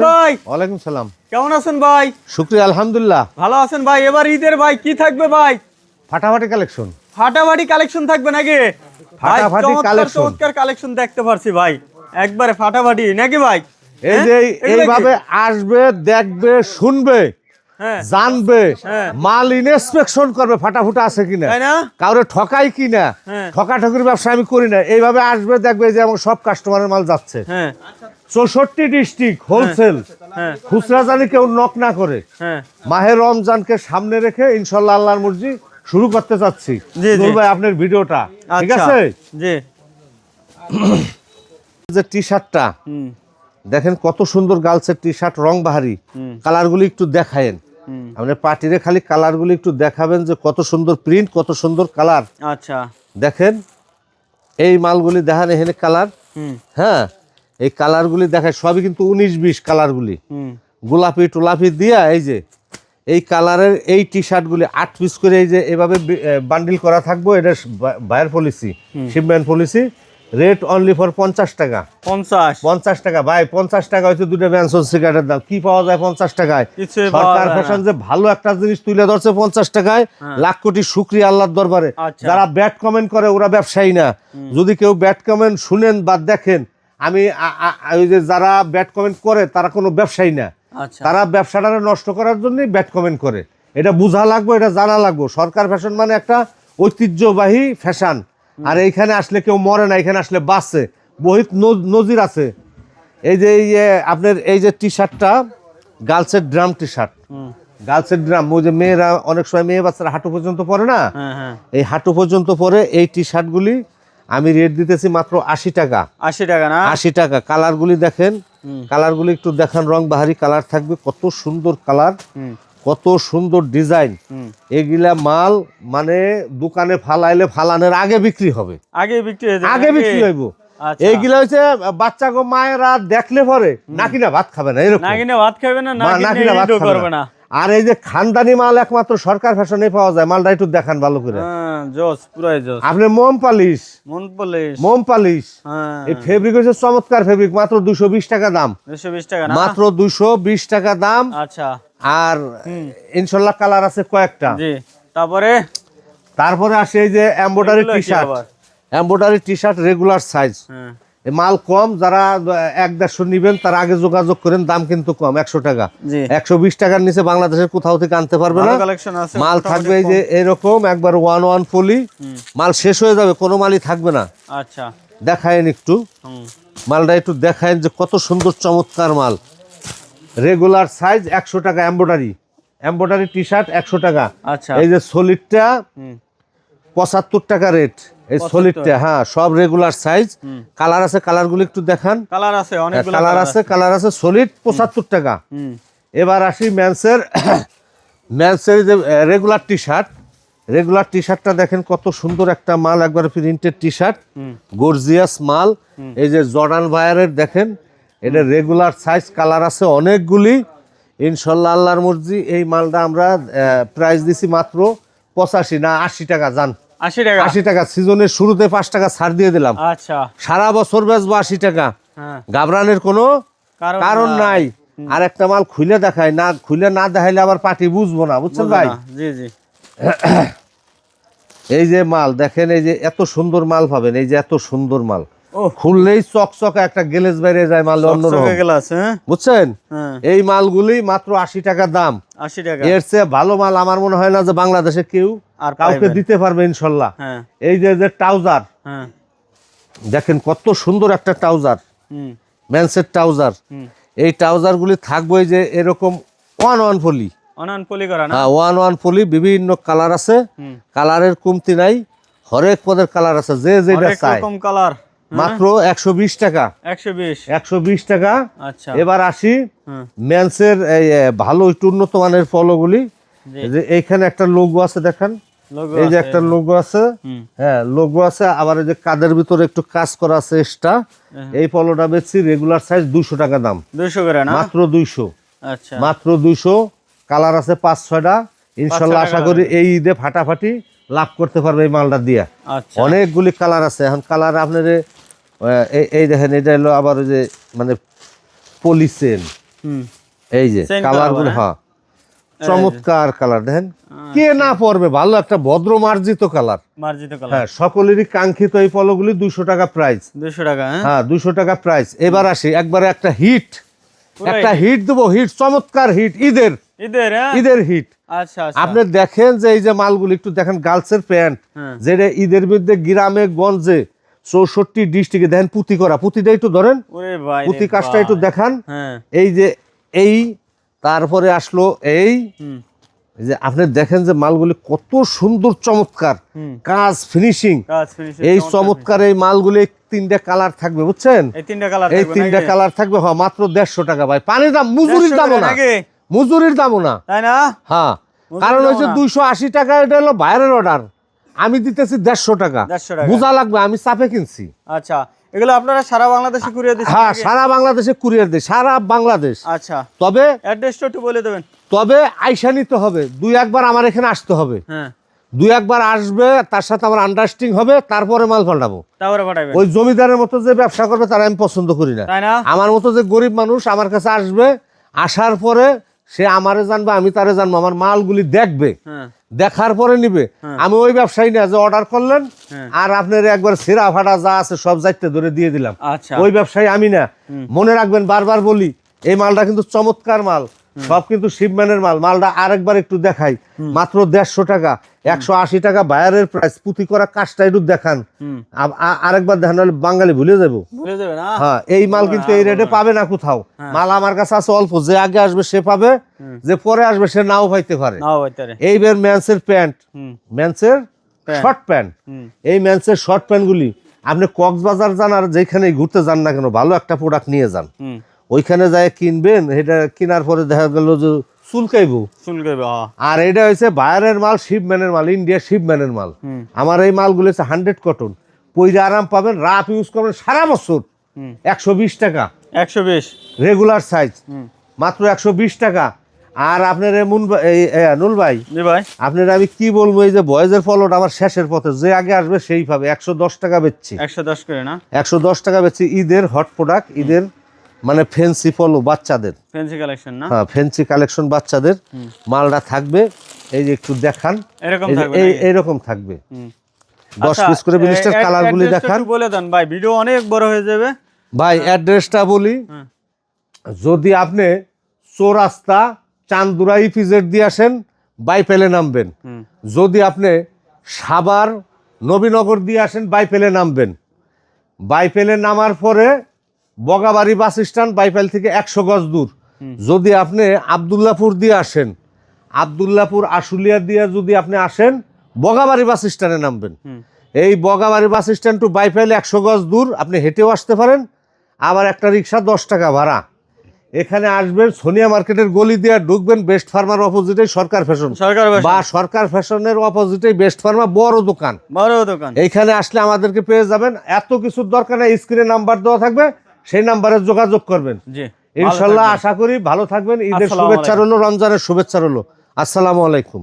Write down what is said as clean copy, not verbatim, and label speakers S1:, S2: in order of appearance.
S1: ভাই।
S2: ওয়ালাইকুম সালাম।
S1: কেমন আছেন ভাই?
S2: শুকরিয়া, আলহামদুলিল্লাহ।
S1: ভালো আছেন ভাই? এবার ঈদের ভাই কি থাকবে ভাই?
S2: ফাটাফাটি কালেকশন।
S1: ফাটাফাটি কালেকশন থাকবে নাকি?
S2: ফাটাফাটি কালেকশন।
S1: চমৎকার কালেকশন দেখতে পারছি ভাই, একবারে ফাটাফাটি নাকি ভাই?
S2: এই যে এইভাবে আসবে, দেখবে, শুনবে, জানবে, মাল ইনস্পেকশন করবে ফাটাফুটা আছে কিনা, কাউরে ঠকাই কিনা। ঠকাঠকির ব্যবসা আমি করি না। এইভাবে আসবে, দেখবে যে এবং সব কাস্টমারের মাল যাচ্ছে। 64 ডিস্ট্রিক্ট হোলসেল, খুচরা জানি কেউ নক না করে। মাহে রমজানকে সামনে রেখে ইনশাল্লাহ আল্লাহর মর্জি শুরু করতে চাচ্ছি। ভাই আপনার ভিডিওটা ঠিক আছে?
S1: জি।
S2: যে টি শার্টটা দেখেন কত সুন্দর, গার্লসের টি শার্ট, রং বাহারি। কালারগুলি একটু দেখায়েন, আপনার পার্টিরে খালি কালারগুলি একটু দেখাবেন যে কত সুন্দর প্রিন্ট, কত সুন্দর কালার।
S1: আচ্ছা
S2: দেখেন এই মালগুলি দেখেন, এখানে কালার। হ্যাঁ, এই কালারগুলি দেখায় সবই কিন্তু 19-20 কালারগুলি, গোলাপি টোলাপি দিয়া। এই যে এই কালারের এই টি শার্টগুলি 8 পিস করে এই যে এভাবে বান্ডিল করা থাকবো। এটা buyer policy, shipment policy. Rate only for 50 টাকা। 50 টাকা ভাই, 50 টাকা হচ্ছে দুটো ম্যানসন সিগারেটের দাম। কি পাওয়া যায় 50 টাকায়? সরকার ফ্যাশন যে ভালো একটা জিনিস তুলে ধরছে 50 টাকায়, লাখ কোটি শুকরিয়া আল্লাহর দরবারে। যারা ব্যাড কমেন্ট করে ওরা ব্যবসায়ী না। যদি কেউ ব্যাড কমেন্ট শুনেন বা দেখেন, আমি ওই যে যারা ব্যাড কমেন্ট করে তারা কোনো ব্যবসায়ী না। তারা ব্যবসাটা নষ্ট করার জন্যই ব্যাড কমেন্ট করে। এটা বোঝা লাগবে, এটা জানা লাগবে। সরকার ফ্যাশন মানে একটা ঐতিহ্যবাহী ফ্যাশন। আর এইখানে আসলে কেউ মরে না, এখানে আসলে বাঁচে। বহুত নজির আছে। এই যে আপনার এই যে টি শার্টটা গার্লসের ড্রাম টি শার্ট, গার্লসের ড্রাম। ওই যে মেয়েরা অনেক সময় মেয়ে বাচ্চারা হাঁটু পর্যন্ত পরে না, এই হাঁটু পর্যন্ত পরে এই টি শার্টগুলি আমি রেট দিতেছি মাত্র 80 টাকা।
S1: 80 টাকা না?
S2: 80 টাকা। কালারগুলি দেখেন, কালারগুলি একটু দেখান। রং বাহারি কালার থাকবে, কত সুন্দর কালার, কত সুন্দর ডিজাইন। এগুলা মাল মানে দোকানে ফালাইলে ফালানোর আগে বিক্রি হবে, আগে বিক্রি হইব। এইগুলা হচ্ছে বাচ্চা গো মায়েরা দেখলে পরে নাকিনা ভাত খাবে না, এরকম নাকিনা ভাত খাবে না, নাকিনা ভাত করবে না। আর এই যে খানদানি মাল একমাত্র সরকার ফ্যাশনে পাওয়া যায়। মালটা একটু দেখান ভালো করে। আপনার মোম পালিশ, এই ফেব্রিক হচ্ছে চমৎকার ফেব্রিক, মাত্র 220 টাকা দাম। 220 টাকা, মাত্র 220 টাকা দাম। আচ্ছা। আর ইনশাআল্লাহ কালার আছে কয়েকটা। জি। তারপরে আসে এই যে embroidery T shirt, regular size. মাল কম, যারা 1-150 নিবেন তার আগে যোগাযোগ করেন। দাম কিন্তু কম, 100 টাকা। 120 টাকার নিচে বাংলাদেশের কোথাও থেকে আনতে পারবে না। মাল থাকবে এই যে এরকম একবার 1 পলি। মাল শেষ হয়ে যাবে, কোনো মালই থাকবে না। আচ্ছা, দেখায়েন একটু মালটা, একটু দেখায়েন যে কত সুন্দর চমৎকার মাল। রেগুলার সাইজ 100 টাকা। এমব্রয়ডারি টি শার্ট 100 টাকা। আচ্ছা। এই যে সলিডটা 75 টাকা রেট। এই সলিডটা, হ্যাঁ, সব রেগুলার সাইজ। কালার আছে, কালারগুলো একটু দেখান। কালার আছে, অনেকগুলো কালার আছে। সলিড 75 টাকা। এবার আসি মেন্সের যে রেগুলার টি শার্টটা দেখেন কত সুন্দর একটা মাল, একবার প্রিন্টেড টি শার্ট, গর্জিয়াস মাল। এই যে জর্ডান ভায়ারের দেখেন, এটা রেগুলার সাইজ, কালার আছে অনেকগুলি। ইনশাল্লাহ আল্লাহর মর্জি এই মালটা আমরা প্রাইস দিছি মাত্র 85 না 80 টাকা। জান 80 টাকা। সিজনের শুরুতে 5 টাকা ছাড় দিয়ে দিলাম। আচ্ছা, সারা বছর বেচবো 80 টাকা। ঘাবড়ানোর কোনো কারণ নাই। আর একটা মাল খুলে দেখায় না, খুলে না দেখাইলে আবার পার্টি বুঝবো না, বুঝছেন ভাই? জি জি। এই যে মাল দেখেন, এই যে এত সুন্দর মাল পাবেন। এই যে এত সুন্দর মাল, খুললেই চকচকে একটা গ্লেজ বাইরে যায় মাল, অন্যরকম, বুঝছেন? এই মালগুলি মাত্র 80 টাকা দাম। 80 টাকা। এর চেয়ে ভালো মাল আমার মনে হয় না যে বাংলাদেশে কেউ আর কাউকে দিতে পারবে ইনশাল্লাহ। এই যে ট্রাউজার দেখেন, কত সুন্দর একটা ট্রাউজার, মেন্সের ট্রাউজার। এই ট্রাউজার গুলি থাকবে যে এরকম 1 পলি, 1 পলি, বিভিন্ন কালার আছে, কালারের কমতি নাই, হরেক পদের কালার আছে, যে যেটা চাই কালার। মাত্র 120 টাকা। 120 টাকা। আচ্ছা। এবার আসি মেন্সের ভালো একটু উন্নত মানের পলোগুলি। এইখানে একটা লোগো আছে দেখেন, এই যে একটা লোগো আছে, হ্যাঁ লোগো আছে। আবার এই যে কাদের ভিতরে একটু কাজ করা আছে এক্সট্রা। এই পলোটা বেচছি রেগুলার সাইজ 200 টাকা দাম। 200 করে না? মাত্র 200। আচ্ছা, মাত্র 200। কালার আছে 5-6টা। ইনশাআল্লাহ আশা করি এই ঈদে ফাটাফাটি লাভ করতে পারবে এই মালটা দিয়া। অনেকগুলি কালার আছে। এখন কালার আপনার এই দেখেন, এটা হলো আবার ওই যে মানে পলিসেন, এই যে কালার গুলো, হ্যাঁ চমৎকার কালার দেখেন, কে না পরবে, ভালো একটা ভদ্র মার্জিত কালার, হ্যাঁ সকলেরই কাঙ্ক্ষিত এই পলোগুলি 200 টাকা প্রাইস,
S1: 200 টাকা,
S2: হ্যাঁ 200 টাকা প্রাইস। এবার আসি একবারে একটা হিট দেবো, হিট চমৎকার হিট, ঈদের হিট।
S1: আচ্ছা
S2: আপনি দেখেন যে এই যে মালগুলি একটু দেখেন, গার্লসের প্যান্ট যেটা ঈদের মধ্যে গ্রামে গঞ্জে 64 ডিস্ট্রিক্টে দেখেন পুঁতি করা, পুঁতিটা একটু ধরেন, পুঁতি কাজটা একটু দেখান, এই যে এই তারপরে আসলো এই যে আপনি দেখেন যে মালগুলি কত সুন্দর চমৎকার কাজ, ফিনিশিং, এই চমৎকার এই মালগুলি 3টা কালার থাকবে, বুঝছেন, এই 3টা কালার থাকবে, হ্যাঁ মাত্র 150 টাকা ভাই। পানির দাম, মজুরির দামও না, মজুরির দামও না, তাই না, হ্যাঁ কারণ হচ্ছে 280 টাকা, এটা হলো বাইরের অর্ডার, আমি দিতেছি 150 টাকা, বোঝা লাগবে আমি চাপে কিনছি।
S1: আচ্ছা, এগুলো আপনারা সারা বাংলাদেশে কুরিয়ার দিচ্ছেন?
S2: হ্যাঁ সারা বাংলাদেশে কুরিয়ার দেয়, সারা বাংলাদেশ।
S1: আচ্ছা,
S2: তবে
S1: অ্যাড্রেসটা একটু বলে দেবেন।
S2: তবে আইসা নিতে হবে, 2-1 বার আমার এখানে আসতে হবে, হ্যাঁ 2-1 বার আসবে, তার সাথে আমার আন্ডারস্ট্যান্ডিং হবে, তারপরে মাল পাঠাবো, তারপরে পাঠাবেন। ওই জমিদারের মতো যে ব্যবসা করবে তারা আমি পছন্দ করি না, তাই না? আমার মতো যে গরিব মানুষ আমার কাছে আসবে, আসার পরে সে আমারে জানবে, আমি তারে জানবো, আমার মালগুলি দেখবে, দেখার পরে নিবে। আমি ওই ব্যবসায়ী না যে অর্ডার করলেন আর আপনার একবার সেরা ফাটা যা আছে সব যাইতে ধরে দিয়ে দিলাম, ওই ব্যবসায়ী আমি না। মনে রাখবেন, বারবার বলি, এই মালটা কিন্তু চমৎকার মাল, সব কিন্তু শিবম্যানের মাল। মালটা আরেকবার একটু দেখাই, মাত্র 150 টাকা, 180 টাকা বায়ারের প্রাইস, পুঁতি করা কাজটা একটু দেখান, আরেকবার দেখান, নাহলে বাঙালি ভুলে যাবো। হ্যাঁ এই মাল কিন্তু এই রেটে পাবে না কোথাও, মাল আমার কাছে আছে অল্প, যে আগে আসবে সে পাবে, যে পরে আসবে সে নাও পাইতে পারে। এইবার মেন্সের প্যান্ট, মেন্সের শর্ট প্যান্ট, এই মেন্সের শর্ট প্যান্ট গুলি আপনি কক্সবাজার যান আর যেখানে ঘুরতে যান না কেন, ভালো একটা প্রোডাক্ট নিয়ে যান, ওইখানে যায় কিনবেন, এটা কেনার পরে দেখা গেল যে চুলকাইবো, আর এটা হচ্ছে বায়ারের মাল, শিবম্যানের মাল, ইন্ডিয়া শিবম্যানের মাল। আমার এই মালগুলো হচ্ছে 100 কটন, পইরে আরাম পাবেন, রাফ ইউজ করবেন সারা বছর। 120 টাকা, 120 রেগুলার সাইজ, মাত্র 120 টাকা। আর আপনার নুল ভাই, আপনার আমি কি বলবো, এই যে বয়েজের ফলট আমার শেষের পথে, যে আগে আসবে সেই পাবে। 110 টাকা বেচছি, 110 করে না, 110 টাকা বেচছি। ঈদের হট প্রোডাক্ট, ঈদের মানে ফ্যান্সি ফলো বাচ্চাদের, ফ্যান্সি কালেকশন না, হ্যাঁ ফ্যান্সি কালেকশন বাচ্চাদের মালটা থাকবে। এই যে একটু দেখান, এইরকম থাকবে, 10 পিস করে বিলিস্টার, কালারগুলি দেখান, বলে দেন ভাই, ভিডিও অনেক বড় হয়ে যাবে ভাই। অ্যাড্রেসটা বলি, যদি আপনি চৌরাস্তা চান্দুরা ইপিজেড দিয়ে আসেন, বাইপেলে নামবেন। যদি আপনি সাভার নবীনগর দিয়ে আসেন, বাইপেলে নামবেন। বাইপেলে নামার পরে বগাবাড়ি বাস স্ট্যান্ড, বাইপেল থেকে 100 গজ দূর। যদি আপনি আবদুল্লাপুর দিয়ে আসেন, আবদুল্লাপুর আশুলিয়া দিয়ে যদি আপনি আসেন, বগাবাড়ি বাস স্ট্যান্ডে নামবেন। এই বগাবাড়ি বাস স্ট্যান্ড টু বাইপেল 100 গজ দূর, আপনি হেঁটেও আসতে পারেন, আবার একটা রিক্সা 10 টাকা ভাড়া। এখানে আসবেন, সোনিয়া মার্কেটের গলি দিয়ে ঢুকবেন, বেস্ট ফার্মার অপোজিটে সরকার ফ্যাশন, বা সরকার ফ্যাশনের অপোজিটে বেস্ট ফার্মা, বড় দোকান। এইখানে আসলে আমাদেরকে পেয়ে যাবেন। এত কিছুর দরকার নেই, স্ক্রিনে নাম্বার দেওয়া থাকবে, সেই নাম্বারে যোগাযোগ করবেন। ইনশাল্লাহ আশা করি ভালো থাকবেন। ঈদের শুভেচ্ছা রইল, রমজানের শুভেচ্ছা রইল। আসসালামু আলাইকুম।